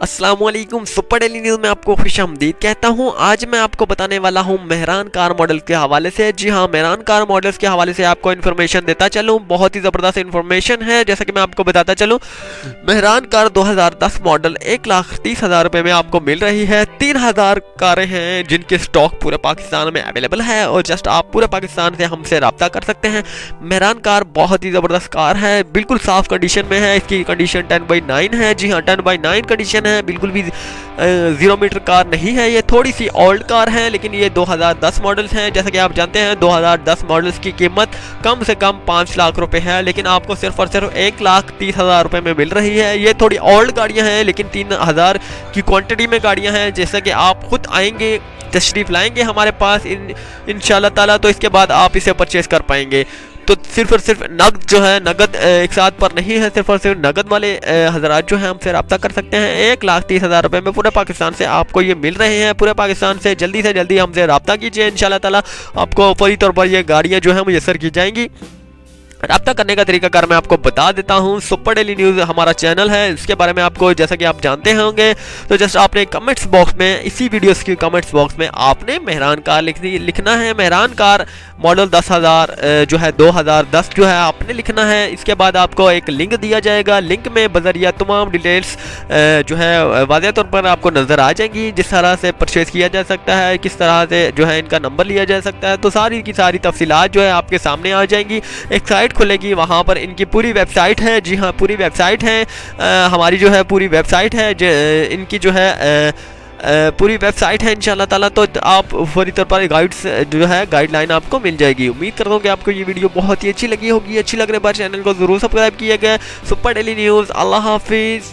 अस्सलामुअलैकुम। Super daily news में आपको खुशामदीद कहता हूं। आज मैं आपको बताने वाला हूं मेहरान कार मॉडल के हवाले से। जी हां, मेहरान कार मॉडल्स के हवाले से आपको इन्फॉर्मेशन देता चलूं। बहुत ही ज़बरदस्त इन्फॉर्मेशन है। जैसा कि मैं आपको बताता चलूं, मेहरान कार 2010 मॉडल 1,30,000 रुपये में आपको मिल रही है। 3,000 कारें हैं जिनके स्टॉक पूरे पाकिस्तान में अवेलेबल है और जस्ट आप पूरे पाकिस्तान से हमसे रब्ता कर सकते हैं। मेहरान कार बहुत ही ज़बरदस्त कार है, बिल्कुल साफ़ कंडीशन में है। इसकी कंडीशन 10/9 है। जी हाँ, 10/9 कंडीशन है। बिल्कुल भी 0 मीटर कार नहीं है। ये थोड़ी सी ओल्ड कार है, लेकिन ये 2010 मॉडल्स हैं। जैसा कि आप जानते हैं 2010 मॉडल्स की कीमत कम से कम 5 लाख रुपए है, लेकिन आपको सिर्फ और सिर्फ 1,30,000 रुपए में मिल रही है। ये थोड़ी ओल्ड गाड़ियां हैं, लेकिन 3,000 की क्वांटिटी में गाड़ियां हैं। जैसा कि आप खुद आएंगे, तशरीफ लाएंगे हमारे पास इंशाल्लाह ताला, तो इसके बाद आप इसे परचेज कर पाएंगे। तो सिर्फ और सिर्फ नगद जो है, नगद एक साथ पर नहीं है, सिर्फ और सिर्फ नगद वाले हजरात जो हैं हमसे रब्ता कर सकते हैं। 1,30,000 रुपये में पूरे पाकिस्तान से आपको ये मिल रहे हैं। पूरे पाकिस्तान से जल्दी हमसे रब्ता कीजिए। इंशाल्लाह ताला आपको फौरी तौर पर ये गाड़ियाँ जो हैं मुयस्सर की जाएंगी। रब्ता करने का तरीकाकार मैं आपको बता देता हूँ। सुपर डेली न्यूज़ हमारा चैनल है, इसके बारे में आपको जैसा कि आप जानते होंगे, तो जस्ट आपने कमेंट्स बॉक्स में, इसी वीडियोस की कमेंट्स बॉक्स में आपने मेहरान कार लिखना है। मेहरान कार मॉडल 10,000 जो है 2010 जो है आपने लिखना है। इसके बाद आपको एक लिंक दिया जाएगा। लिंक में बजरिया तमाम डिटेल्स जो है वाज़ेह तौर पर आपको नज़र आ जाएंगी। जिस तरह से परचेज़ किया जा सकता है, किस तरह से जो है इनका नंबर लिया जा सकता है, तो सारी की सारी तफसीलात जो है आपके सामने आ जाएंगी। एक साइट खुलेगी, वहाँ पर इनकी पूरी वेबसाइट है। जी हाँ, पूरी वेबसाइट है। हमारी जो है पूरी वेबसाइट है, इनकी जो है पूरी वेबसाइट है इंशाल्लाह ताला। तो आप फौरी तौर पर गाइड्स जो है गाइडलाइन आपको मिल जाएगी। उम्मीद करता हूँ कि आपको ये वीडियो बहुत ही अच्छी लगी होगी। अच्छी लगने पर चैनल को ज़रूर सब्सक्राइब किया गया। Super daily news. अल्लाह हाफिज़।